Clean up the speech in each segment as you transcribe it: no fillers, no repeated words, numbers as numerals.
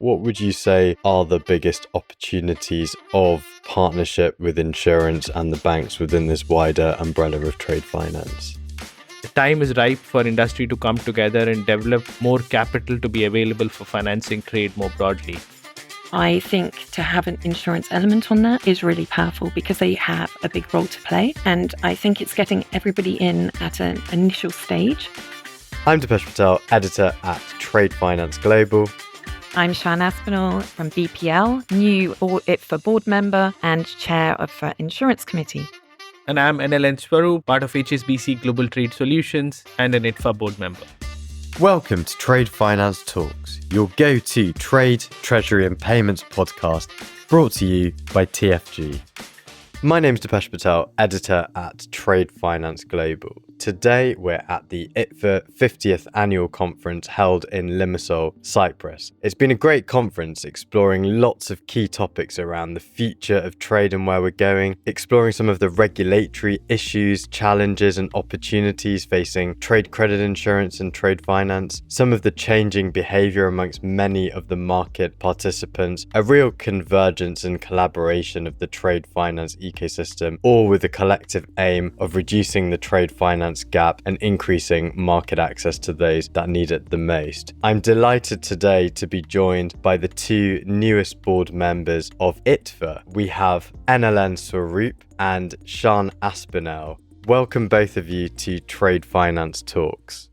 what would you say are the biggest opportunities of partnership with insurance and the banks within this wider umbrella of trade finance? The time is ripe for industry to come together and develop more capital to be available for financing trade more broadly. I think to have an insurance element on that is really powerful because they have a big role to play. And I think it's getting everybody in at an initial stage. I'm Dipesh Patel, editor at Trade Finance Global. I'm Sian Aspinall from BPL, new ITFA Board Member and Chair of the Insurance Committee. And I'm N L N Swaroop, part of HSBC Global Trade Solutions and an ITFA Board Member. Welcome to Trade Finance Talks, your go-to trade, treasury and payments podcast, brought to you by TFG. My name's Dipesh Patel, editor at Trade Finance Global. Today, we're at the ITFA 50th Annual Conference held in Limassol, Cyprus. It's been a great conference exploring lots of key topics around the future of trade and where we're going, exploring some of the regulatory issues, challenges and opportunities facing trade credit insurance and trade finance, some of the changing behaviour amongst many of the market participants, a real convergence and collaboration of the trade finance ecosystem, all with the collective aim of reducing the trade finance gap and increasing market access to those that need it the most. I'm delighted today to be joined by the two newest board members of ITFA. We have N L N Swaroop and Sian Aspinall. Welcome both of you to Trade Finance Talks.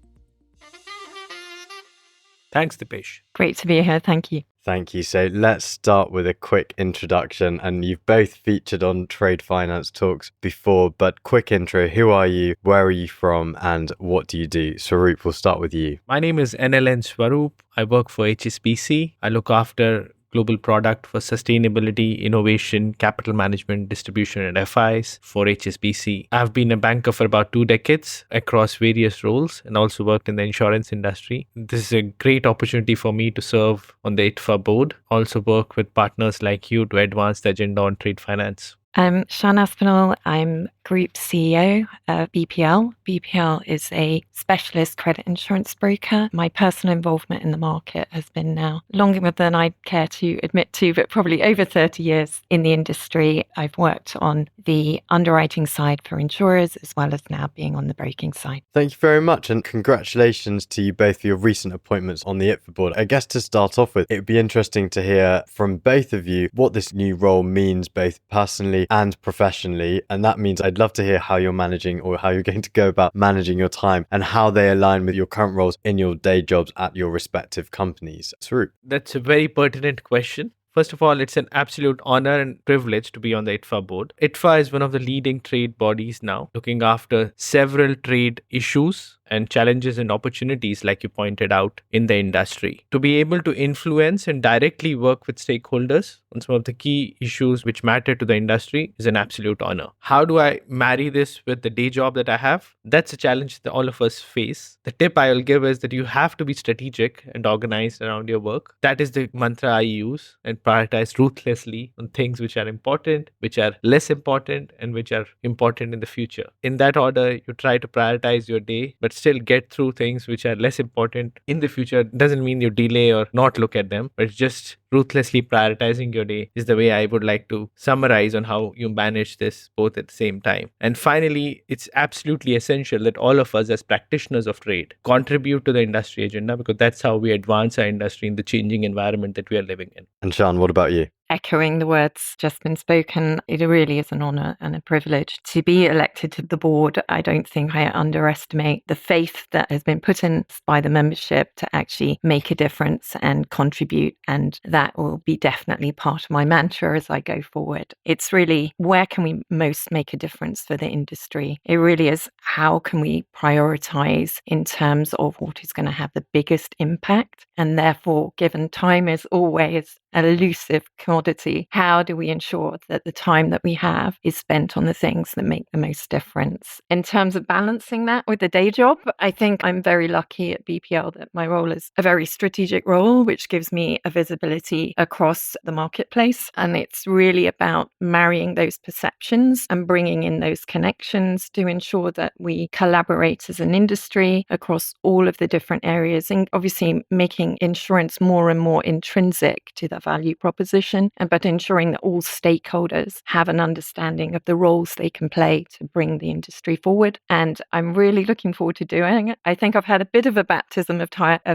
Thanks, Dipesh. Great to be here. Thank you. Thank you. So let's start with a quick introduction. And you've both featured on Trade Finance Talks before, but quick intro. Who are you? Where are you from? And what do you do? Swaroop, we'll start with you. My name is N L N Swaroop. I work for HSBC. I look after global product for sustainability, innovation, capital management, distribution, and FIs for HSBC. I've been a banker for about 2 decades across various roles and also worked in the insurance industry. This is a great opportunity for me to serve on the ITFA board, also work with partners like you to advance the agenda on trade finance. I'm Sian Aspinall. I'm Group CEO of BPL. BPL is a specialist credit insurance broker. My personal involvement in the market has been now longer than I care to admit to, but probably over 30 years in the industry. I've worked on the underwriting side for insurers as well as now being on the broking side. Thank you very much and congratulations to you both for your recent appointments on the ITFA board. I guess to start off with, it would be interesting to hear from both of you what this new role means both personally and professionally. And that means I'd love to hear how you're managing or how you're going to go about managing your time and how they align with your current roles in your day jobs at your respective companies. Swaroop. That's a very pertinent question. First of all, it's an absolute honor and privilege to be on the ITFA board. ITFA is one of the leading trade bodies now, looking after several trade issues and challenges and opportunities, like you pointed out, in the industry. To be able to influence and directly work with stakeholders on some of the key issues which matter to the industry is an absolute honor. How do I marry this with the day job that I have? That's a challenge that all of us face. The tip I will give is that you have to be strategic and organized around your work. That is the mantra I use and prioritize ruthlessly on things which are important, which are less important, and which are important in the future. In that order, you try to prioritize your day, but still get through things which are less important in the future. Doesn't mean you delay or not look at them, but it's just ruthlessly prioritizing your day is the way I would like to summarize on how you manage this both at the same time. And finally, it's absolutely essential that all of us as practitioners of trade contribute to the industry agenda, because that's how we advance our industry in the changing environment that we are living in. And Sian, what about you? Echoing the words just been spoken, it really is an honour and a privilege to be elected to the board. I don't think I underestimate the faith that has been put in by the membership to actually make a difference and contribute, and that will be definitely part of my mantra as I go forward. It's really, where can we most make a difference for the industry? It really is, how can we prioritise in terms of what is going to have the biggest impact? And therefore, given time is always an elusive commodity. How do we ensure that the time that we have is spent on the things that make the most difference? In terms of balancing that with the day job, I think I'm very lucky at BPL that my role is a very strategic role, which gives me a visibility across the marketplace. And it's really about marrying those perceptions and bringing in those connections to ensure that we collaborate as an industry across all of the different areas, and obviously making insurance more and more intrinsic to the value proposition, but ensuring that all stakeholders have an understanding of the roles they can play to bring the industry forward. And I'm really looking forward to doing it. I think I've had a bit of a baptism of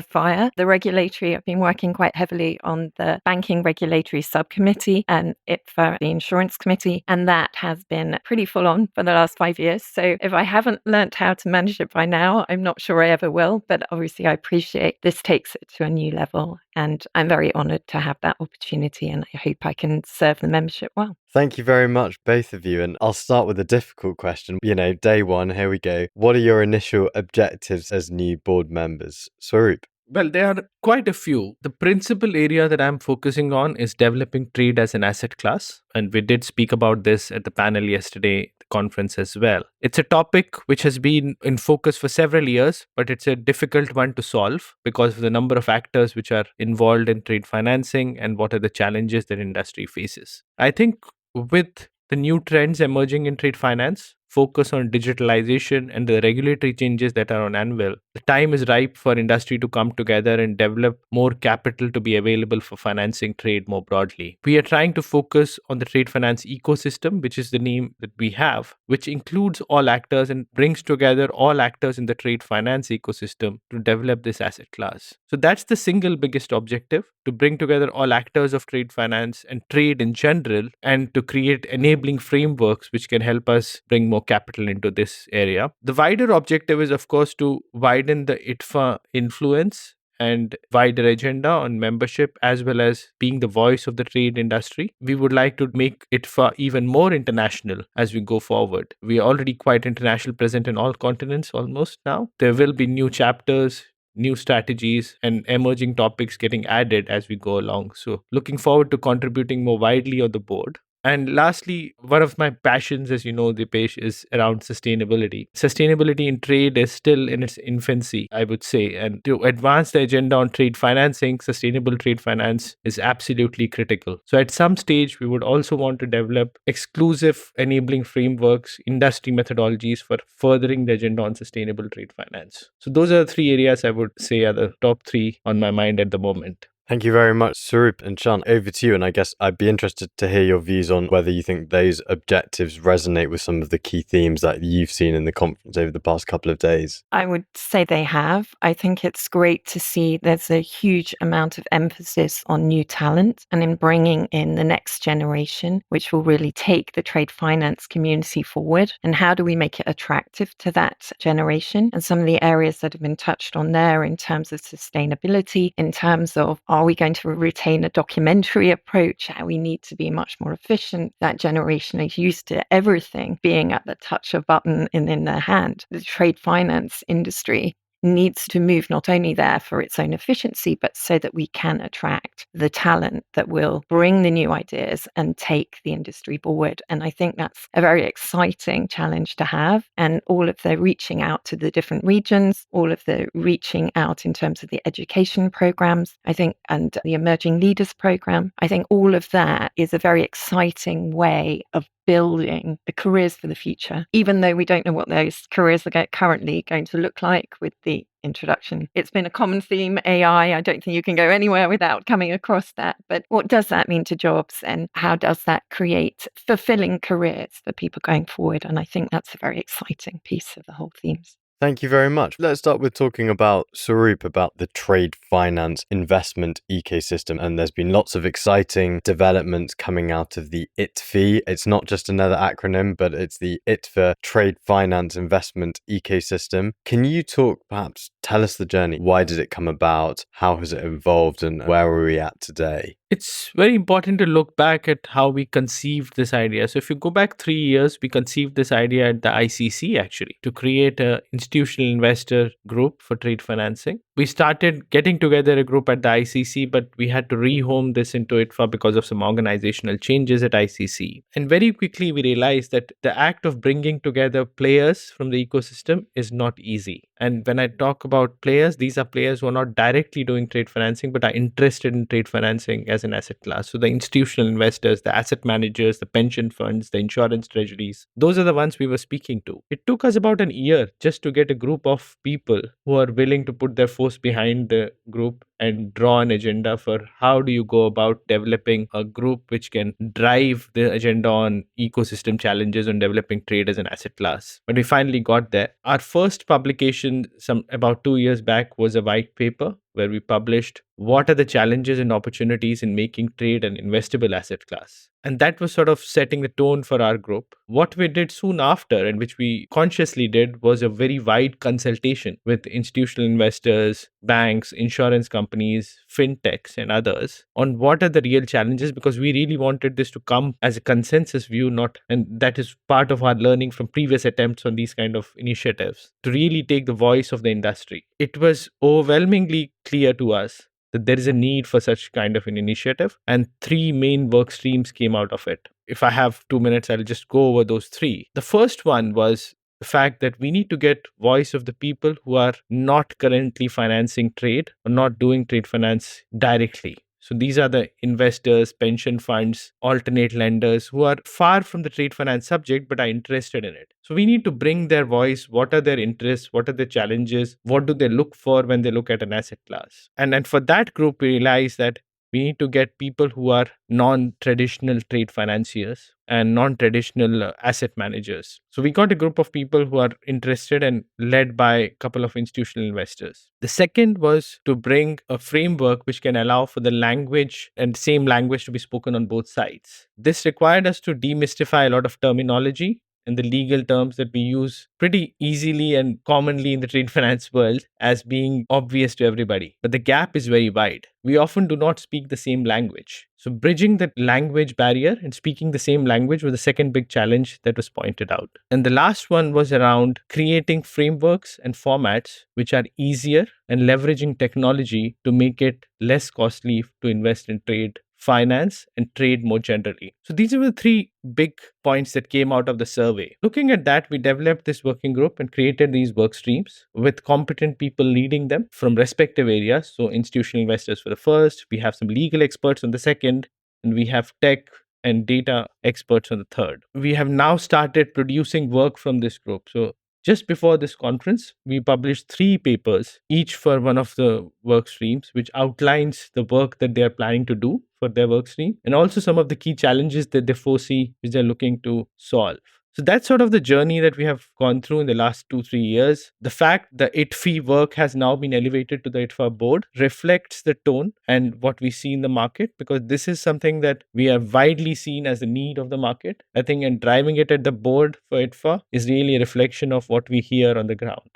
fire. The regulatory, I've been working quite heavily on the Banking Regulatory Subcommittee and ITFA, the Insurance Committee, and that has been pretty full on for the last 5 years. So if I haven't learnt how to manage it by now, I'm not sure I ever will, but obviously I appreciate this takes it to a new level, and I'm very honoured to have that opportunity, and I hope I can serve the membership well. Thank you very much, both of you. And I'll start with a difficult question. Day one, here we go. What are your initial objectives as new board members? Swaroop. Well, there are quite a few. The principal area that I'm focusing on is developing trade as an asset class. And we did speak about this at the panel yesterday, the conference as well. It's a topic which has been in focus for several years, but it's a difficult one to solve because of the number of actors which are involved in trade financing and what are the challenges that industry faces. I think with the new trends emerging in trade finance, focus on digitalization and the regulatory changes that are on anvil, the time is ripe for industry to come together and develop more capital to be available for financing trade more broadly. We are trying to focus on the trade finance ecosystem, which is the name that we have, which includes all actors and brings together all actors in the trade finance ecosystem to develop this asset class. So that's the single biggest objective, to bring together all actors of trade finance and trade in general, and to create enabling frameworks which can help us bring more capital into this area. The wider objective is, of course, to widen the ITFA influence and wider agenda on membership, as well as being the voice of the trade industry. We would like to make ITFA even more international as we go forward. We are already quite international, present in all continents almost now. There will be new chapters, new strategies, and emerging topics getting added as we go along. So looking forward to contributing more widely on the board. And lastly, one of my passions, as you know, Dipesh, is around sustainability. Sustainability in trade is still in its infancy, I would say. And to advance the agenda on trade financing, sustainable trade finance is absolutely critical. So at some stage, we would also want to develop exclusive enabling frameworks, industry methodologies for furthering the agenda on sustainable trade finance. So those are the three areas I would say are the top three on my mind at the moment. Thank you very much, Swaroop and Sian. Over to you, and I guess I'd be interested to hear your views on whether you think those objectives resonate with some of the key themes that you've seen in the conference over the past couple of days. I would say they have. I think it's great to see there's a huge amount of emphasis on new talent and in bringing in the next generation, which will really take the trade finance community forward. And how do we make it attractive to that generation? And some of the areas that have been touched on there in terms of sustainability, in terms of are we going to retain a documentary approach? How we need to be much more efficient. That generation is used to everything being at the touch of a button and in their hand. The trade finance industry needs to move not only there for its own efficiency, but so that we can attract the talent that will bring the new ideas and take the industry forward. And I think that's a very exciting challenge to have. And all of the reaching out to the different regions, all of the reaching out in terms of the education programs, I think, and the emerging leaders program, I think all of that is a very exciting way of building the careers for the future, even though we don't know what those careers are currently going to look like with the introduction. It's been a common theme, AI. I don't think you can go anywhere without coming across that. But what does that mean to jobs, and how does that create fulfilling careers for people going forward? And I think that's a very exciting piece of the whole themes. Thank you very much. Let's start with talking about, Swaroop, about the trade finance investment ecosystem. And there's been lots of exciting developments coming out of the ITFIE. It's not just another acronym, but it's the ITFA Trade Finance Investment Ecosystem. Can you perhaps tell us the journey? Why did it come about? How has it evolved? And where are we at today? It's very important to look back at how we conceived this idea. So if you go back 3 years, we conceived this idea at the ICC actually to create an institutional investor group for trade financing. We started getting together a group at the ICC, but we had to rehome this into ITFA because of some organizational changes at ICC. And very quickly, we realized that the act of bringing together players from the ecosystem is not easy. And when I talk about players, these are players who are not directly doing trade financing, but are interested in trade financing as an asset class. So the institutional investors, the asset managers, the pension funds, the insurance treasuries, those are the ones we were speaking to. It took us about an year just to get a group of people who are willing to put their force behind the group and draw an agenda for how do you go about developing a group which can drive the agenda on ecosystem challenges and developing trade as an asset class. But we finally got there. Our first publication about 2 years back was a white paper where we published what are the challenges and opportunities in making trade an investable asset class. And that was sort of setting the tone for our group. What we did soon after, and which we consciously did, was a very wide consultation with institutional investors, banks, insurance companies, fintechs, and others on what are the real challenges, because we really wanted this to come as a consensus view, and that is part of our learning from previous attempts on these kind of initiatives, to really take the voice of the industry. It was overwhelmingly clear to us that there is a need for such kind of an initiative, and 3 main work streams came out of it. If I have 2 minutes, I'll just go over those 3. The first one was the fact that we need to get voice of the people who are not currently financing trade or not doing trade finance directly. So these are the investors, pension funds, alternate lenders who are far from the trade finance subject but are interested in it. So we need to bring their voice. What are their interests? What are their challenges? What do they look for when they look at an asset class? And for that group, we realize that we need to get people who are non-traditional trade financiers and non-traditional asset managers. So we got a group of people who are interested and led by a couple of institutional investors. The second was to bring a framework which can allow for the language and same language to be spoken on both sides. This required us to demystify a lot of terminology and the legal terms that we use pretty easily and commonly in the trade finance world as being obvious to everybody. But the gap is very wide. We often do not speak the same language. So bridging that language barrier and speaking the same language was the second big challenge that was pointed out. And the last one was around creating frameworks and formats which are easier and leveraging technology to make it less costly to invest in trade finance and trade more generally. So these are the 3 big points that came out of the survey. Looking at that, we developed this working group and created these work streams with competent people leading them from respective areas. So institutional investors for the first, we have some legal experts on the second, and we have tech and data experts on the third. We have now started producing work from this group. So just before this conference, we published 3 papers, each for one of the work streams, which outlines the work that they are planning to do for their work stream, and also some of the key challenges that they foresee which they're looking to solve. So that's sort of the journey that we have gone through in the last 2-3 years. The fact that ITFIE work has now been elevated to the ITFA board reflects the tone and what we see in the market, because this is something that we are widely seen as the need of the market, I think, and driving it at the board for ITFA is really a reflection of what we hear on the ground.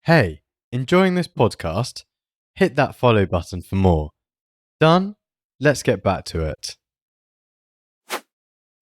Hey, enjoying this podcast? Hit that follow button for more. Done? Let's get back to it.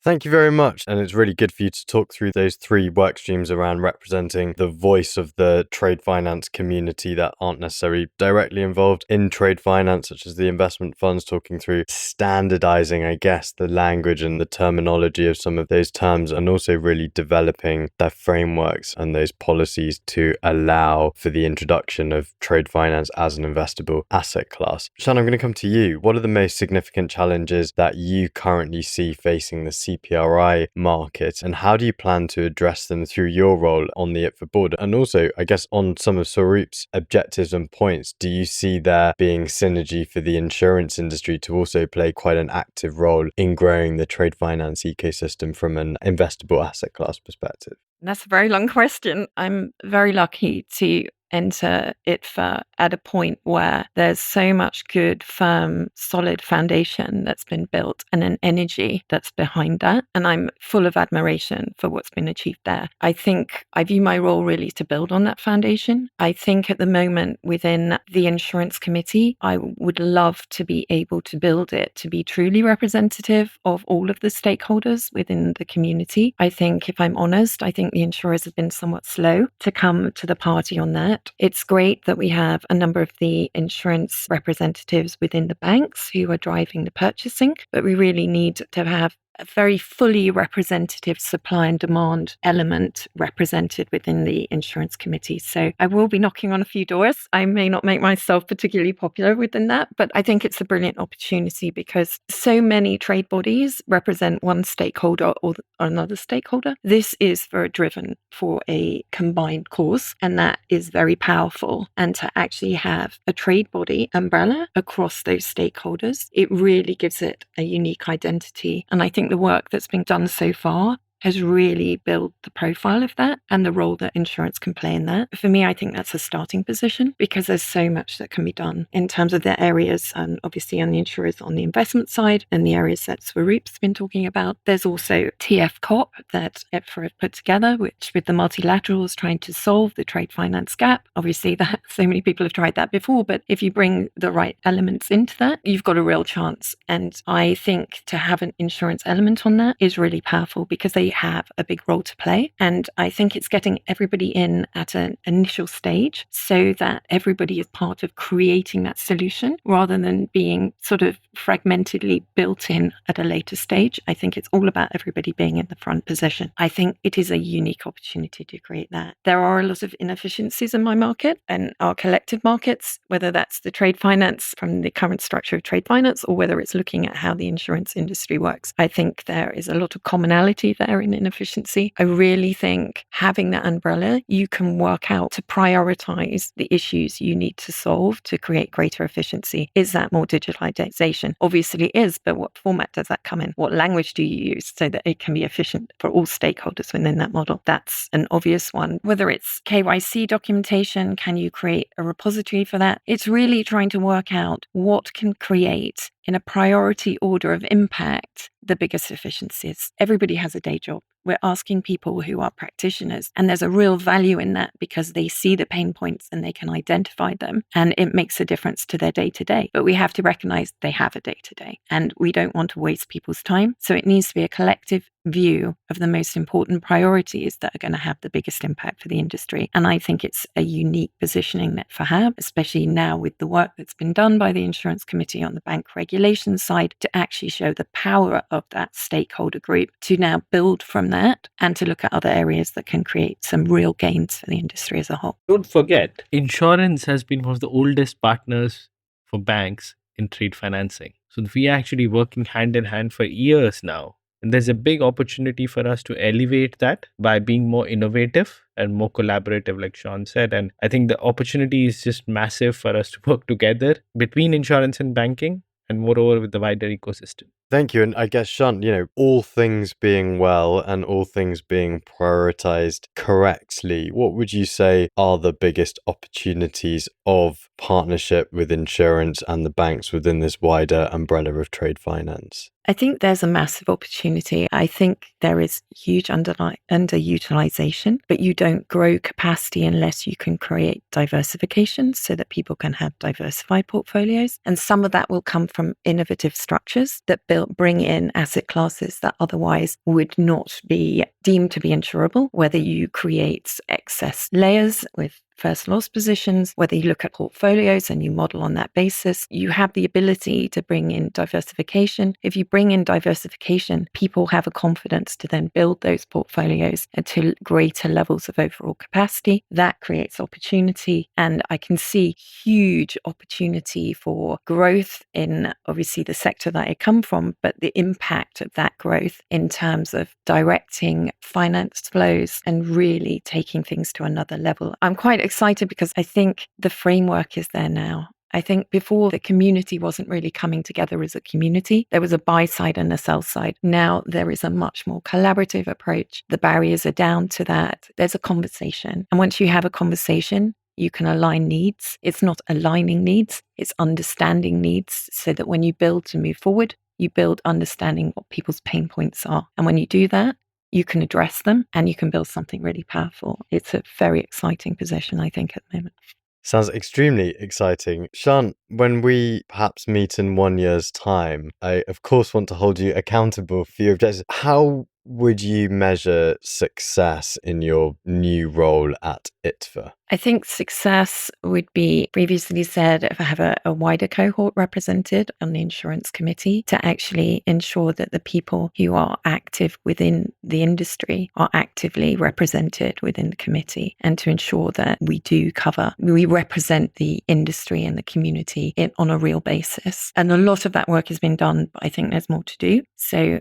Thank you very much. And it's really good for you to talk through those 3 work streams around representing the voice of the trade finance community that aren't necessarily directly involved in trade finance, such as the investment funds, talking through standardizing, I guess, the language and the terminology of some of those terms, and also really developing their frameworks and those policies to allow for the introduction of trade finance as an investable asset class. Sian, I'm going to come to you. What are the most significant challenges that you currently see facing the CPRI market, and how do you plan to address them through your role on the ITFA board? And also, I guess, on some of Swaroop's objectives and points, do you see there being synergy for the insurance industry to also play quite an active role in growing the trade finance ecosystem from an investable asset class perspective? That's a very long question. I'm very lucky to enter ITFA at a point where there's so much good, firm, solid foundation that's been built and an energy that's behind that. And I'm full of admiration for what's been achieved there. I think I view my role really to build on that foundation. I think at the moment within the Insurance Committee, I would love to be able to build it to be truly representative of all of the stakeholders within the community. I think, if I'm honest, I think the insurers have been somewhat slow to come to the party on that. It's great that we have a number of the insurance representatives within the banks who are driving the purchasing, but we really need to have a very fully representative supply and demand element represented within the insurance committee. So I will be knocking on a few doors. I may not make myself particularly popular within that, but I think it's a brilliant opportunity because so many trade bodies represent one stakeholder or another stakeholder. This is very driven for a combined cause, and that is very powerful. And to actually have a trade body umbrella across those stakeholders, it really gives it a unique identity. And I think the work that's been done so far has really built the profile of that and the role that insurance can play in that. For me, I think that's a starting position because there's so much that can be done in terms of the areas, and obviously on the insurers on the investment side and the areas that Swaroop's been talking about. There's also TFCOP that ITFA have put together, which with the multilaterals trying to solve the trade finance gap. Obviously, that so many people have tried that before, but if you bring the right elements into that, you've got a real chance. And I think to have an insurance element on that is really powerful because they have a big role to play. And I think it's getting everybody in at an initial stage so that everybody is part of creating that solution rather than being sort of fragmentedly built in at a later stage. I think it's all about everybody being in the front position. I think it is a unique opportunity to create that. There are a lot of inefficiencies in my market and our collective markets, whether that's the trade finance from the current structure of trade finance or whether it's looking at how the insurance industry works. I think there is a lot of commonality there in inefficiency. I really think having that umbrella, you can work out to prioritize the issues you need to solve to create greater efficiency. Is that more digitalization? Obviously it is, but what format does that come in? What language do you use so that it can be efficient for all stakeholders within that model? That's an obvious one. Whether it's KYC documentation, can you create a repository for that? It's really trying to work out what can create in a priority order of impact the biggest efficiencies. Everybody has a day job. We're asking people who are practitioners, and there's a real value in that because they see the pain points and they can identify them, and it makes a difference to their day to day. But we have to recognize they have a day to day, and we don't want to waste people's time. So it needs to be a collective view of the most important priorities that are going to have the biggest impact for the industry. And I think it's a unique positioning that for HAB, especially now with the work that's been done by the Insurance Committee on the bank regulation side, to actually show the power of that stakeholder group to now build from that and to look at other areas that can create some real gains for the industry as a whole. Don't forget, insurance has been one of the oldest partners for banks in trade financing. So we are actually working hand in hand for years now. And there's a big opportunity for us to elevate that by being more innovative and more collaborative, like Sean said. And I think the opportunity is just massive for us to work together between insurance and banking, and moreover with the wider ecosystem. Thank you. And I guess, Sean, all things being well and all things being prioritized correctly, what would you say are the biggest opportunities of partnership with insurance and the banks within this wider umbrella of trade finance? I think there's a massive opportunity. I think there is huge underutilization, but you don't grow capacity unless you can create diversification so that people can have diversified portfolios. And some of that will come from innovative structures that bring in asset classes that otherwise would not be deemed to be insurable, whether you create excess layers with first loss positions, whether you look at portfolios and you model on that basis, you have the ability to bring in diversification. If you bring in diversification, people have a confidence to then build those portfolios to greater levels of overall capacity. That creates opportunity. And I can see huge opportunity for growth in obviously the sector that I come from, but the impact of that growth in terms of directing finance flows and really taking things to another level. I'm quite excited because I think the framework is there now. I think before the community wasn't really coming together as a community. There was a buy side and a sell side. Now there is a much more collaborative approach. The barriers are down to that. There's a conversation. And once you have a conversation, you can align needs. It's not aligning needs, it's understanding needs, so that when you build to move forward, you build understanding what people's pain points are. And when you do that, you can address them and you can build something really powerful. It's a very exciting position, I think, at the moment. Sounds extremely exciting. Sian, when we perhaps meet in 1 year's time, I of course want to hold you accountable for your objectives. How would you measure success in your new role at ITFA? I think success would be, previously said, if I have a wider cohort represented on the insurance committee, to actually ensure that the people who are active within the industry are actively represented within the committee, and to ensure that we represent the industry and the community on a real basis. And a lot of that work has been done, but I think there's more to do. So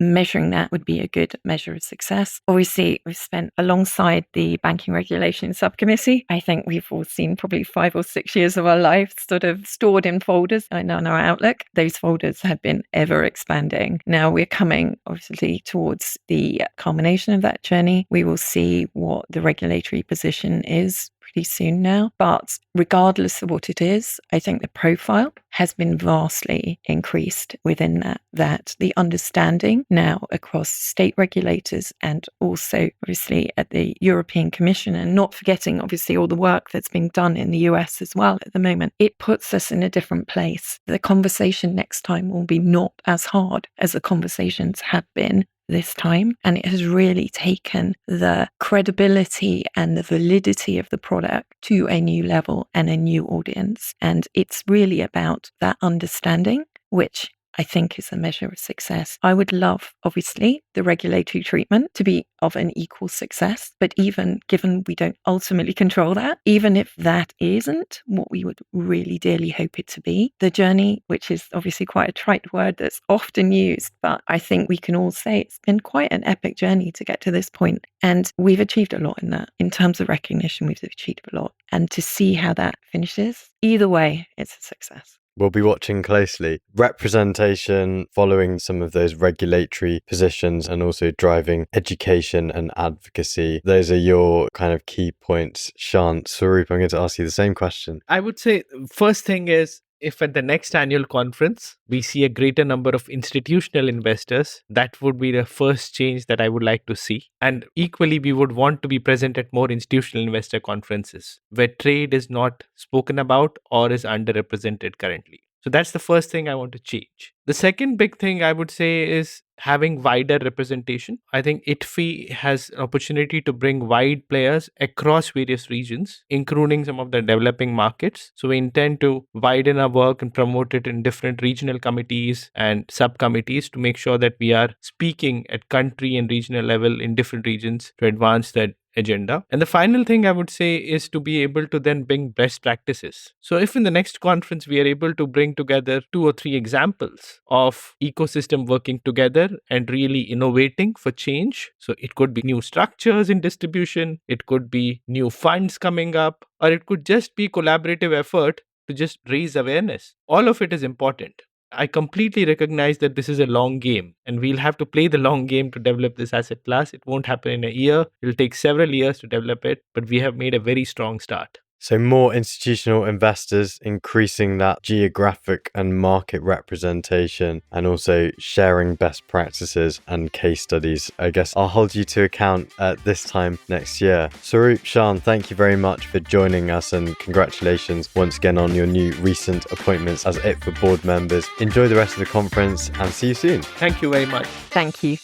measuring that would be a good measure of success. Obviously, we've spent alongside the banking regulation subcommittee. I think we've all seen probably 5 or 6 years of our life sort of stored in folders on our Outlook. Those folders have been ever expanding. Now we're coming obviously towards the culmination of that journey. We will see what the regulatory position is pretty soon now. But regardless of what it is, I think the profile has been vastly increased within that the understanding now across state regulators and also obviously at the European Commission, and not forgetting obviously all the work that's being done in the US as well at the moment, it puts us in a different place. The conversation next time will be not as hard as the conversations have been this time, and it has really taken the credibility and the validity of the product to a new level and a new audience. And it's really about that understanding, which I think is a measure of success. I would love, obviously, the regulatory treatment to be of an equal success, but even given we don't ultimately control that, even if that isn't what we would really dearly hope it to be, the journey, which is obviously quite a trite word that's often used, but I think we can all say it's been quite an epic journey to get to this point. And we've achieved a lot in that. In terms of recognition, we've achieved a lot. And to see how that finishes, either way, it's a success. We'll be watching closely. Representation, following some of those regulatory positions, and also driving education and advocacy. Those are your kind of key points. Sian, Swaroop, I'm going to ask you the same question. I would say first thing is, if at the next annual conference, we see a greater number of institutional investors, that would be the first change that I would like to see. And equally, we would want to be present at more institutional investor conferences where trade is not spoken about or is underrepresented currently. So that's the first thing I want to change. The second big thing I would say is having wider representation. I think ITFI has an opportunity to bring wide players across various regions, including some of the developing markets. So we intend to widen our work and promote it in different regional committees and subcommittees to make sure that we are speaking at country and regional level in different regions to advance that agenda. And the final thing I would say is to be able to then bring best practices. So if in the next conference we are able to bring together 2 or 3 examples of ecosystem working together and really innovating for change, so it could be new structures in distribution, it could be new funds coming up, or it could just be collaborative effort to just raise awareness. All of it is important. I completely recognize that this is a long game and we'll have to play the long game to develop this asset class. It won't happen in a year. It'll take several years to develop it, but we have made a very strong start. So more institutional investors, increasing that geographic and market representation, and also sharing best practices and case studies. I guess I'll hold you to account at this time next year. Swaroop, Sian, thank you very much for joining us, and congratulations once again on your new recent appointments as ITFA board members. Enjoy the rest of the conference and see you soon. Thank you very much. Thank you.